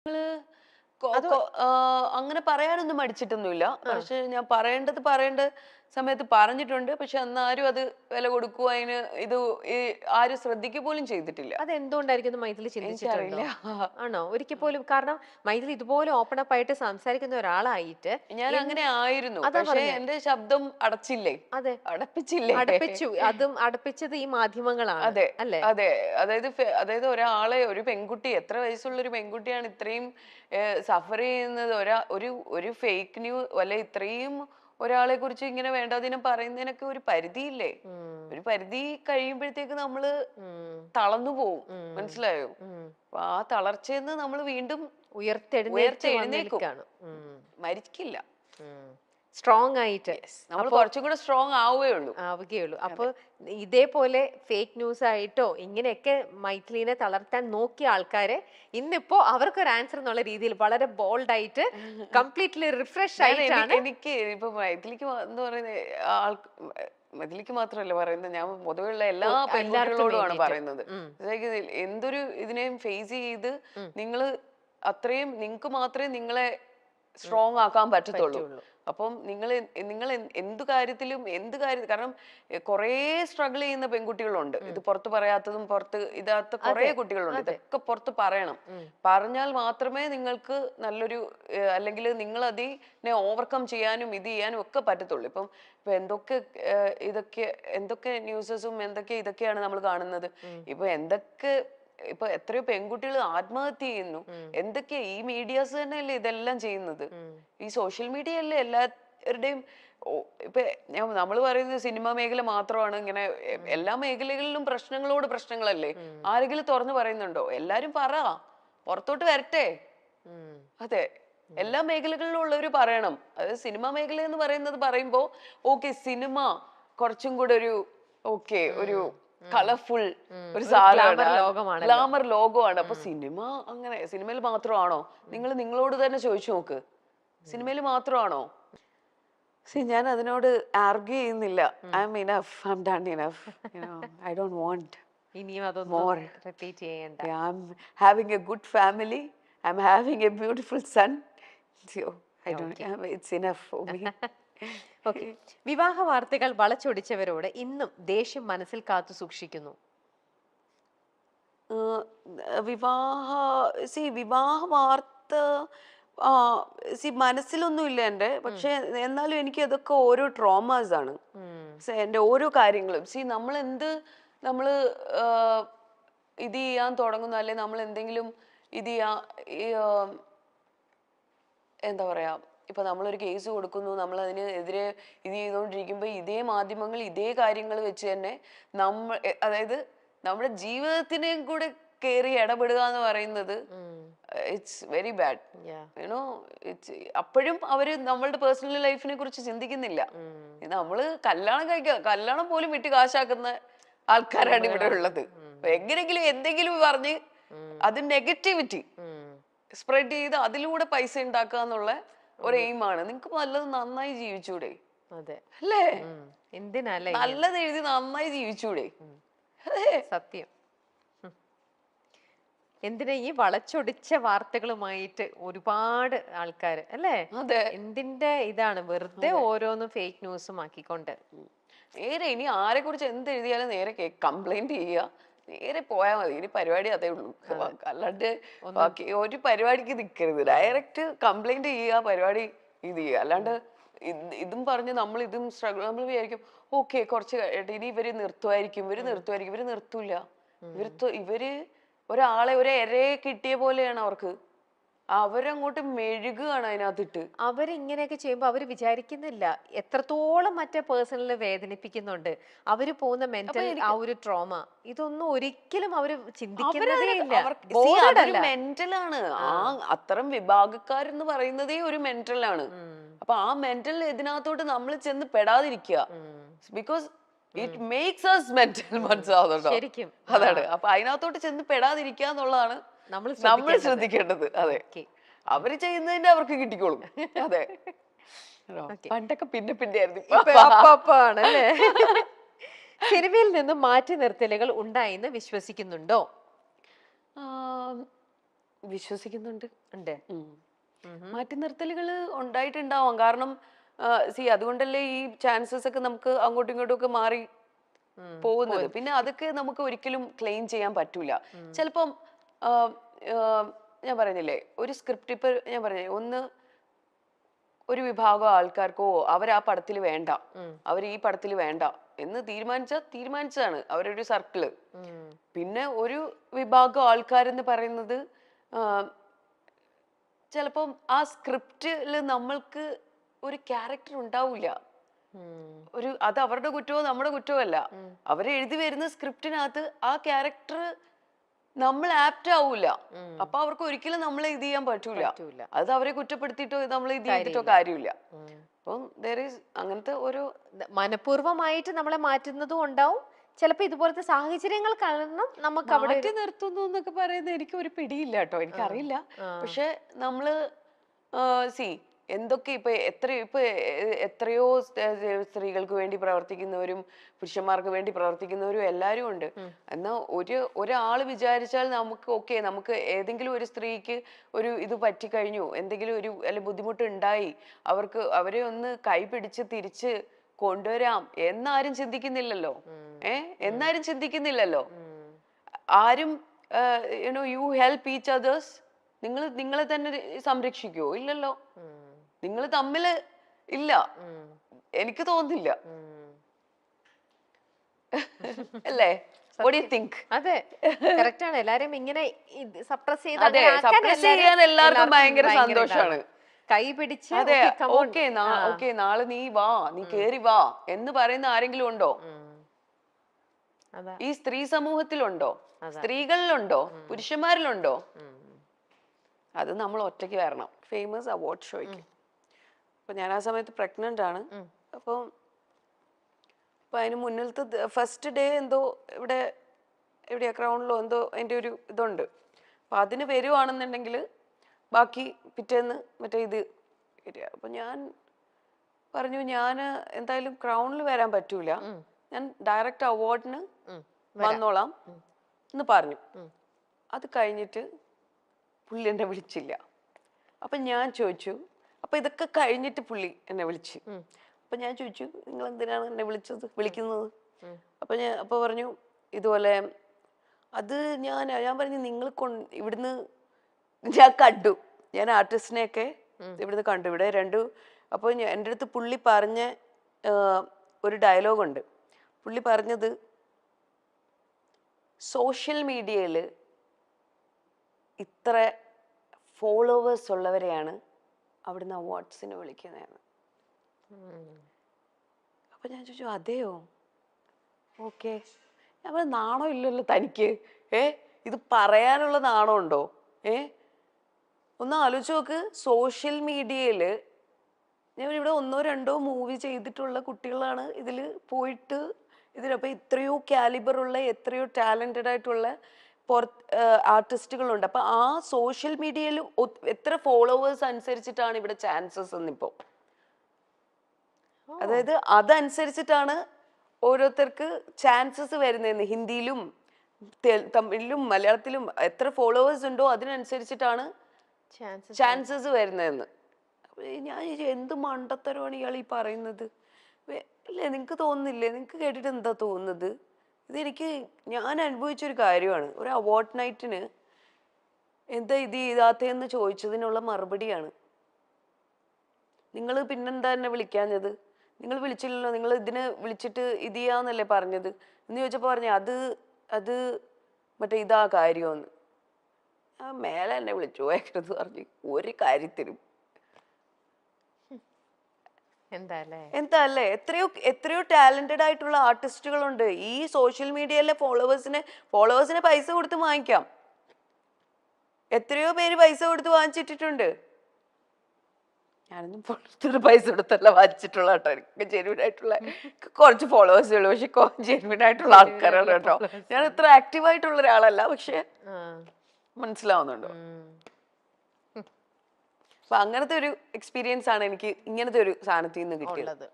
നിങ്ങള് അതോ അങ്ങനെ പറയാനൊന്നും മടിച്ചിട്ടൊന്നുമില്ല. ആ പക്ഷെ ഞാൻ പറയേണ്ട സമയത്ത് പറഞ്ഞിട്ടുണ്ട്. പക്ഷെ അന്നാരും അത് വില കൊടുക്കുവോ അതിന് ഇത് ഈ ആരും ശ്രദ്ധിക്കുക പോലും ചെയ്തിട്ടില്ല. അതെന്തുകൊണ്ടായിരിക്കും എന്ന് മൈഥിലി ചിന്തിച്ചിട്ടുണ്ടോ? എനിക്കറിയില്ല. ആണോ? ഒരിക്കൽ പോലും കാരണം മൈഥിലി ഇതുപോലെ ഓപ്പൺ അപ്പ് ആയിട്ട് സംസാരിക്കുന്ന ഒരാളായിട്ട് ഞാൻ അങ്ങനെ എന്ത് ആയിരുന്നു. അതാ പക്ഷെ പറഞ്ഞേ. എന്റെ ശബ്ദം അടച്ചില്ലേ? അതെ. അടപ്പിച്ചില്ലേ? അടപ്പിച്ചു. അതും അടപ്പിച്ചത് ഈ മാധ്യമങ്ങളാണ്. അതെ. അല്ലേ? അതെ. അതായത് ഒരാളെ ഒരു പെൺകുട്ടി എത്ര വയസ്സുള്ള ഒരു പെൺകുട്ടിയാണ് ഇത്രയും സഫർ ചെയ്യുന്നത് ഒരു ഫേക്ക് അല്ലെ ഇത്രയും ഒരാളെ കുറിച്ച് ഇങ്ങനെ വേണ്ടാതിനം പറയുന്നതിനൊക്കെ ഒരു പരിധിയില്ലേ? ഉം. ഒരു പരിധി കഴിയുമ്പോഴത്തേക്ക് നമ്മള് ഉം. തളർന്നു പോവും. ഉം. മനസ്സിലായോ? ഉം. അപ്പൊ ആ തളർച്ചയെന്ന് നമ്മൾ വീണ്ടും ഉയർത്തെഴുന്നേറ്റ് ഉയർത്തെഴുന്നേക്കും. വന്നിരിക്കാണ്. ഉം. മരിക്കില്ല. ഉം. സ്ട്രോങ് ആയിട്ട്. യെസ്. നമ്മൾ അപ്പൊ കുറച്ചും കൂടെ സ്ട്രോങ് ആവുകയേ ഉള്ളൂ. ആവുകയുള്ളൂ. അപ്പൊ അതെ. ഇതേപോലെ ഫേക്ക് ന്യൂസ് ആയിട്ടോ ഇങ്ങനെയൊക്കെ മൈഥിലിനെ തളർത്താൻ നോക്കിയ ആൾക്കാരെ ഇന്നിപ്പോ അവർക്കൊരു ആൻസർ എന്നുള്ള രീതിയിൽ വളരെ ബോൾഡ് ആയിട്ട് കംപ്ലീറ്റ്ലി റിഫ്രഷ് ആയിട്ടാണ്. എനിക്ക് ഇപ്പൊ മൈഥിലിക്ക് എന്ന് പറയുന്ന ആൾ മൈഥിലിക്ക് മാത്രമല്ല പറയുന്നത്, ഞാൻ പൊതുവെയുള്ള എല്ലാ എല്ലാവർക്കും പെൺകുട്ടികളോടുമാണ് വേണ്ടിയിട്ട്. പറയുന്നത്. ഉം. അതായത് എന്തൊരു ഇതിനെയും ഫേസ് ചെയ്ത് ഉം. നിങ്ങള് അത്രയും നിങ്ങൾക്ക് മാത്രമേ നിങ്ങളെ സ്ട്രോങ് ആക്കാൻ പറ്റത്തുള്ളൂ. പറ്റുള്ളൂ. അപ്പം നിങ്ങൾ എന്ത് കാര്യം, കാരണം കുറേ സ്ട്രഗിൾ ചെയ്യുന്ന പെൺകുട്ടികളുണ്ട്. ഇത് പുറത്ത് പറയാത്തതും പുറത്ത് ഇതാത്ത കുറേ അതെ. കുട്ടികളുണ്ട്. അതെ. ഇതൊക്കെ പുറത്ത് പറയണം. ഉം. പറഞ്ഞാൽ മാത്രമേ നിങ്ങൾക്ക് നല്ലൊരു അല്ലെങ്കിൽ നിങ്ങൾ അതിനെ ഓവർകം ചെയ്യാനും ഇത് ചെയ്യാനും ഒക്കെ പറ്റത്തുള്ളൂ. ഇപ്പൊ എന്തൊക്കെ എന്തൊക്കെ ന്യൂസസും ഇതൊക്കെയാണ് നമ്മൾ കാണുന്നത്. ഉം. ഇപ്പൊ എത്രയോ പെൺകുട്ടികൾ ആത്മഹത്യ ചെയ്യുന്നു. ഉം. എന്തൊക്കെയാ ഈ മീഡിയാസ് തന്നെയല്ലേ ഇതെല്ലാം ചെയ്യുന്നത്. ഉം. ഈ സോഷ്യൽ മീഡിയ അല്ലേ എല്ലാവരുടെയും. ഇപ്പൊ നമ്മൾ പറയുന്നത് സിനിമ മേഖല മാത്രമാണ് ഇങ്ങനെ. എല്ലാ മേഖലകളിലും പ്രശ്നങ്ങളല്ലേ? ഉം. ആരെങ്കിലും തുറന്നു പറയുന്നുണ്ടോ? എല്ലാരും പുറത്തോട്ട് വരട്ടെ. ഉം. അതെ. എല്ലാ മേഖലകളിലും ഉള്ളവര് പറയണം. അതായത് സിനിമ മേഖല എന്ന് പറയുമ്പോ ഓക്കെ, സിനിമ കുറച്ചും കൂടെ ഒരു കളർഫുൾ ഒരു ഗ്ലാമർ സാധനമാണ്, ലോകമാണല്ലോ. ഗ്ലാമർ ലോകമാണ്. അപ്പൊ സിനിമയിൽ മാത്രമാണോ? നിങ്ങളോട് തന്നെ ചോദിച്ചു നോക്ക്, സിനിമയിൽ മാത്രമാണോ? ഞാൻ അതിനോട് ആർഗ്യൂ ചെയ്യുന്നില്ല. I M enough, I M done enough. I don't want ഇനിയും അതൊന്നും മോർ. റിപ്പീറ്റ് ചെയ്യണ്ട. I'm having a good family. I'm having a beautiful son. So I don't. Okay. It's enough for me. Okay. വിവാഹ വാർത്തകൾ വളച്ചൊടിച്ചവരോട് ഇന്നും ദേഷ്യം മനസ്സിൽ കാത്തു സൂക്ഷിക്കുന്നു. Uh, വിവാഹ വാർത്ത മനസ്സിലൊന്നും ഇല്ല എൻ്റെ. പക്ഷെ എന്നാലും എനിക്ക് അതൊക്കെ ഓരോ ട്രോമാസ് ആണ്. എൻ്റെ ഓരോ കാര്യങ്ങളും നമ്മള് ഇത് ചെയ്യാൻ തുടങ്ങുന്നു, അല്ലെ നമ്മൾ എന്തെങ്കിലും ഇത് ചെയ്യാ ഈ, എന്താ പറയാ, ഇപ്പൊ നമ്മളൊരു കേസ് കൊടുക്കുന്നു, നമ്മൾ അതിനെതിരെ ഇത് ചെയ്തുകൊണ്ടിരിക്കുമ്പോൾ ഇതേ മാധ്യമങ്ങൾ ഇതേ കാര്യങ്ങൾ വെച്ച് തന്നെ അതായത് നമ്മുടെ ജീവിതത്തിനെയും കൂടെ കയറി ഇടപെടുക എന്ന് പറയുന്നത് ഇറ്റ്സ് വെരി ബാഡ്. യുനോ അപ്പോഴും അവര് നമ്മളുടെ പേഴ്സണൽ ലൈഫിനെ കുറിച്ച് ചിന്തിക്കുന്നില്ല. നമ്മള് കല്യാണം പോലും വിട്ട് കാശാക്കുന്ന ആൾക്കാരാണ് ഇവിടെ ഉള്ളത്. എങ്ങനെങ്കിലും എന്തെങ്കിലും പറഞ്ഞ് അത് നെഗറ്റിവിറ്റി സ്പ്രെഡ് ചെയ്ത് അതിലൂടെ പൈസ ഉണ്ടാക്കുക എന്നുള്ള ഒരു എയിമാണ്. നിങ്ങൾക്ക് നല്ലത് നന്നായി ജീവിച്ചൂടെ? അതെ. അല്ലേ? എന്തിനല്ലേ നല്ലത് എഴുതി നന്നായി ജീവിച്ചൂടെ? സത്യം. എന്തിനാ ഈ വളച്ചൊടിച്ച വാർത്തകളുമായിട്ട് ഒരുപാട് ആൾക്കാര് അല്ലേ? അതെ. എന്തിന്റെ ഇതാണ് വെറുതെ ഓരോന്നും ഫേക്ക് ന്യൂസും ആക്കിക്കൊണ്ട്. നേരെ ഇനി ആരെ കുറിച്ച് എന്ത് എഴുതിയാലും നേരെ കംപ്ലൈന്റ് ചെയ്യുക, നേരെ പോയാൽ മതി. ഇനി പരിപാടി അതേ ഉള്ളൂ. അല്ലാണ്ട് ബാക്കി ഒരു പരിപാടിക്ക് നിൽക്കരുത്. ഡയറക്റ്റ് കംപ്ലൈന്റ് ചെയ്യുക, പരിപാടി ഇത് ചെയ്യുക. അല്ലാണ്ട് ഇതും പറഞ്ഞ് ഇതും സ്ട്രഗിൾ. നമ്മൾ വിചാരിക്കും ഓക്കെ കുറച്ച് കഴിയട്ടെ, ഇനി ഇവര് നിർത്തൂല. ഇവര് ഒരാളെ ഇരയെ കിട്ടിയ പോലെയാണ് അവർക്ക്. അവരങ്ങോട്ട് മെഴുകുകയാണ് അതിനകത്തിട്ട്. അവരിങ്ങനെയൊക്കെ ചെയ്യുമ്പോ അവര് വിചാരിക്കുന്നില്ല എത്രത്തോളം മറ്റേ പേഴ്സണലിനെ വേദനിപ്പിക്കുന്നുണ്ട്. അവര് പോകുന്ന മെന്റൽ ആ ഒരു ട്രോമ ഇതൊന്നും ഒരിക്കലും അവര് ചിന്തിക്കുന്നതേ ഇല്ല. മെന്റലാണ്. അത്തരം വിഭാഗക്കാരെന്ന് പറയുന്നതേ ഒരു മെന്റലാണ്. അപ്പൊ ആ മെന്റൽ ഇതിനകത്തോട്ട് നമ്മൾ ചെന്ന് പെടാതിരിക്കുക. Because it makes us mental. മനസ്സിലാവുന്നുണ്ടോ? ശരിക്കും അതാണ്. അപ്പൊ അതിനകത്തോട്ട് ചെന്ന് പെടാതിരിക്കുക എന്നുള്ളതാണ് നമ്മൾ ശ്രദ്ധിക്കേണ്ടത്. അതെ. അവര് ചെയ്യുന്നതിന്റെ അവർക്ക് കിട്ടിക്കോളും. അതെ. പണ്ടൊക്കെ പിന്നെ ആയിരുന്നു. ആണല്ലേ? സിനിമയിൽ നിന്നും മാറ്റി നിർത്തലുകൾ ഉണ്ടായെന്ന് വിശ്വസിക്കുന്നുണ്ടോ? വിശ്വസിക്കുന്നുണ്ട്. ഉണ്ട്. ഉം. മാറ്റി നിർത്തലുകൾ ഉണ്ടായിട്ടുണ്ടാവാം. കാരണം അതുകൊണ്ടല്ലേ ഈ ചാൻസസ് ഒക്കെ നമുക്ക് അങ്ങോട്ടും ഇങ്ങോട്ടും ഒക്കെ മാറി പോകുന്നത്. പിന്നെ അതൊക്കെ നമുക്ക് ഒരിക്കലും ക്ലെയിം ചെയ്യാൻ പറ്റൂല. ചിലപ്പം ആ, ആ, ഞാൻ പറയുന്നില്ലേ, ഒരു സ്ക്രിപ്റ്റ് ഇപ്പൊ ഞാൻ പറഞ്ഞേ, ഒരു വിഭാഗം ആൾക്കാർക്കോ അവർ ആ പടത്തിൽ വേണ്ട, അവർ ഈ പടത്തിൽ വേണ്ട എന്ന് തീരുമാനിച്ചതാണ് അവരൊരു സർക്കിള്. പിന്നെ ഒരു വിഭാഗം ആൾക്കാരെന്ന് പറയുന്നത് ചിലപ്പം ആ സ്ക്രിപ്റ്റിൽ നമ്മൾക്ക് ഒരു ക്യാരക്ടർ ഉണ്ടാവില്ല. അത് അവരുടെ കുറ്റമോ നമ്മുടെ കുറ്റമോ അല്ല. അവരെ എഴുതി വരുന്ന സ്ക്രിപ്റ്റിനകത്ത് ആ ക്യാരക്ടർ നമ്മൾ ആപ്റ്റ് ആവൂല. അപ്പൊ അവർക്ക് ഒരിക്കലും നമ്മളെ ഇത് ചെയ്യാൻ പറ്റൂല. അത് അവരെ കുറ്റപ്പെടുത്തിയിട്ടോ നമ്മൾ ഇത് ചെയ്തിട്ടോ കാര്യമില്ല. അപ്പം അങ്ങനത്തെ ഒരു മനഃപൂർവ്വമായിട്ട് നമ്മളെ മാറ്റുന്നതും ഉണ്ടാവും. ചിലപ്പോ ഇതുപോലത്തെ സാഹചര്യങ്ങൾ കാരണം നമുക്ക് അവിടെ മാറ്റി നിർത്തുന്നു എന്നൊക്കെ പറയുന്നത് എനിക്ക് ഒരു പിടിയില്ല കേട്ടോ, എനിക്കറിയില്ല. പക്ഷെ നമ്മള് എന്തൊക്കെ ഇപ്പൊ എത്രയോ സ്ത്രീകൾക്ക് വേണ്ടി പ്രവർത്തിക്കുന്നവരും പുരുഷന്മാർക്ക് വേണ്ടി പ്രവർത്തിക്കുന്നവരും എല്ലാരും ഉണ്ട്. എന്നാ ഒരാള് വിചാരിച്ചാൽ നമുക്ക് ഏതെങ്കിലും ഒരു സ്ത്രീക്ക് ഒരു ഇത് പറ്റിക്കഴിഞ്ഞു, എന്തെങ്കിലും അല്ലെ ബുദ്ധിമുട്ട് ഉണ്ടായി, അവരെ ഒന്ന് കൈ പിടിച്ച് തിരിച്ച് കൊണ്ടുവരാം എന്നാരും ചിന്തിക്കുന്നില്ലല്ലോ. എന്നാരും ചിന്തിക്കുന്നില്ലല്ലോ. ആരും യു ഹെൽപ്പ് ഈച്ച് അതേഴ്സ്. നിങ്ങളെ തന്നെ സംരക്ഷിക്കുവോ? ഇല്ലല്ലോ. നിങ്ങൾ തമ്മില് ഇല്ല, എനിക്ക് തോന്നുന്നില്ല. അല്ലേ? What do you think? അതെ, കറക്റ്റ് ആണ്. എല്ലാരും ഇങ്ങനെ സപ്രസ് ചെയ്യാൻ എല്ലാവർക്കും ഭയങ്കര സന്തോഷാണ്. കൈ പിടിച്ച് അതെ, ഓക്കെ നാളെ നീ വാ, നീ കേറി വാ എന്ന് പറയുന്ന ആരെങ്കിലും ഉണ്ടോ? ഈ സ്ത്രീ സമൂഹത്തിലുണ്ടോ? സ്ത്രീകളിലുണ്ടോ? പുരുഷന്മാരിലുണ്ടോ? അത് നമ്മൾ ഒറ്റയ്ക്ക് വരണം. ഫേമസ് അവാർഡ് ഷോയ്ക്ക് അപ്പൊ ഞാൻ ആ സമയത്ത് പ്രഗ്നന്റ് ആണ്. അപ്പൊ അതിന് മുന്നിലത്തെ ഫസ്റ്റ് ഡേ എന്തോ എവിടെയാ ക്രൗണിലോ എന്തോ അതിന്റെ ഒരു ഇതുണ്ട്. അപ്പൊ അതിന് വരുവാണെന്നുണ്ടെങ്കിൽ ബാക്കി പിറ്റേന്ന് മറ്റേ ഇത് വരിക. അപ്പൊ ഞാൻ പറഞ്ഞു, ഞാൻ എന്തായാലും ക്രൗണിൽ വരാൻ പറ്റൂല, ഞാൻ ഡയറക്റ്റ് അവാർഡിന് വന്നോളാം എന്ന് പറഞ്ഞു. അത് കഴിഞ്ഞിട്ട് പുള്ളി എന്നെ വിളിച്ചില്ല. അപ്പൊ ഞാൻ ചോദിച്ചു, അപ്പൊ ഇതൊക്കെ കഴിഞ്ഞിട്ട് പുള്ളി എന്നെ വിളിച്ചു. അപ്പൊ ഞാൻ ചോദിച്ചു, നിങ്ങൾ എന്തിനാണ് എന്നെ വിളിക്കുന്നത്? അപ്പൊ പറഞ്ഞു ഇതുപോലെ. അത് ഞാൻ പറഞ്ഞു, നിങ്ങൾ ഇവിടുന്ന് ഞാൻ കണ്ടു, ഞാൻ ആർട്ടിസ്റ്റിനെയൊക്കെ ഇവിടുന്ന് കണ്ടു, ഇവിടെ രണ്ടു. അപ്പൊ എൻ്റെ അടുത്ത് പുള്ളി പറഞ്ഞ ഒരു ഡയലോഗുണ്ട്. പുള്ളി പറഞ്ഞത്, സോഷ്യൽ മീഡിയയിൽ ഇത്ര ഫോളോവേഴ്സ് ഉള്ളവരെയാണ് അവിടുന്ന് അവാർഡ്സിന് വിളിക്കുന്നതെന്ന്. അപ്പൊ ഞാൻ ചോദിച്ചു, അതെയോ? ഓക്കെ. ഞാൻ പറഞ്ഞു, നാണോ ഇല്ലല്ലോ തനിക്ക്? ഇത് പറയാനുള്ള നാണം ഉണ്ടോ? ഒന്ന് ആലോചിച്ച് നോക്ക്. സോഷ്യൽ മീഡിയയില് ഞാൻ ഇവിടെ 1-2 മൂവി ചെയ്തിട്ടുള്ള കുട്ടികളാണ് ഇതിൽ പോയിട്ട് ഇതിലപ്പോ ഇത്രയോ കാലിബർ ഉള്ള, എത്രയോ ടാലന്റഡ് ആയിട്ടുള്ള ആർട്ടിസ്റ്റുകളുണ്ട്. അപ്പൊ ആ സോഷ്യൽ മീഡിയയിൽ എത്ര ഫോളോവേഴ്സ് അനുസരിച്ചിട്ടാണ് ഇവിടെ ചാൻസസ് എന്നിപ്പോ. അതായത് അതനുസരിച്ചിട്ടാണ് ഓരോരുത്തർക്ക് ചാൻസസ് വരുന്നതെന്ന്. ഹിന്ദിയിലും തമിഴിലും മലയാളത്തിലും എത്ര ഫോളോവേഴ്സ് ഉണ്ടോ അതിനനുസരിച്ചിട്ടാണ് ചാൻസസ് വരുന്നതെന്ന്. ഞാൻ എന്ത് മണ്ടത്തരമാണ് ഇയാൾ ഈ പറയുന്നത്? അല്ലേ, നിങ്ങക്ക് തോന്നുന്നില്ലേ? നിങ്ങക്ക് കേട്ടിട്ട് എന്താ തോന്നുന്നത്? ഞാൻ അനുഭവിച്ചൊരു കാര്യമാണ്. ഒരു അവാർഡ് നൈറ്റിന് എന്താ ഇത് ചെയ്താത്തേന്ന് ചോദിച്ചതിനുള്ള മറുപടിയാണ്. നിങ്ങൾ പിന്നെന്താ എന്നെ വിളിക്കാഞ്ഞത്? നിങ്ങൾ വിളിച്ചില്ലല്ലോ, നിങ്ങൾ ഇതിന് വിളിച്ചിട്ട് ഇത് ചെയ്യാന്നല്ലേ പറഞ്ഞത് എന്ന് ചോദിച്ചപ്പോ പറഞ്ഞു, അത് മറ്റേ ഇതാ കാര്യമെന്ന്. മേലെ എന്നെ വിളിച്ചു പോയത് പറഞ്ഞു ഒരു കാര്യത്തിനും. എന്താ അല്ലേ? എത്രയോ ടാലന്റഡ് ആയിട്ടുള്ള ആർട്ടിസ്റ്റുകളുണ്ട്. ഈ സോഷ്യൽ മീഡിയയിലെ ഫോളോവേഴ്സിനെ പൈസ കൊടുത്ത് വാങ്ങിക്കാം. എത്രയോ പേര് പൈസ കൊടുത്ത് വാങ്ങിച്ചിട്ടുണ്ട്. ഞാനൊന്നും പൈസ കൊടുത്തല്ല വാങ്ങിച്ചിട്ടുള്ള കേട്ടോ. എനിക്ക് ജെന്യൂൻ ആയിട്ടുള്ള കുറച്ച് ഫോളോവേഴ്സേ ഉള്ളൂ, പക്ഷെ ജെന്യൂൻ ആയിട്ടുള്ള ആൾക്കാരാണ് കേട്ടോ. ഞാൻ ഇത്ര ആക്റ്റീവ് ആയിട്ടുള്ള ഒരാളല്ല, പക്ഷെ മനസ്സിലാവുന്നുണ്ടോ? അപ്പൊ അങ്ങനത്തെ ഒരു എക്സ്പീരിയൻസ് ആണ് എനിക്ക് ഇങ്ങനത്തെ ഒരു സാധനത്തിൽ നിന്ന് കിട്ടിയത്.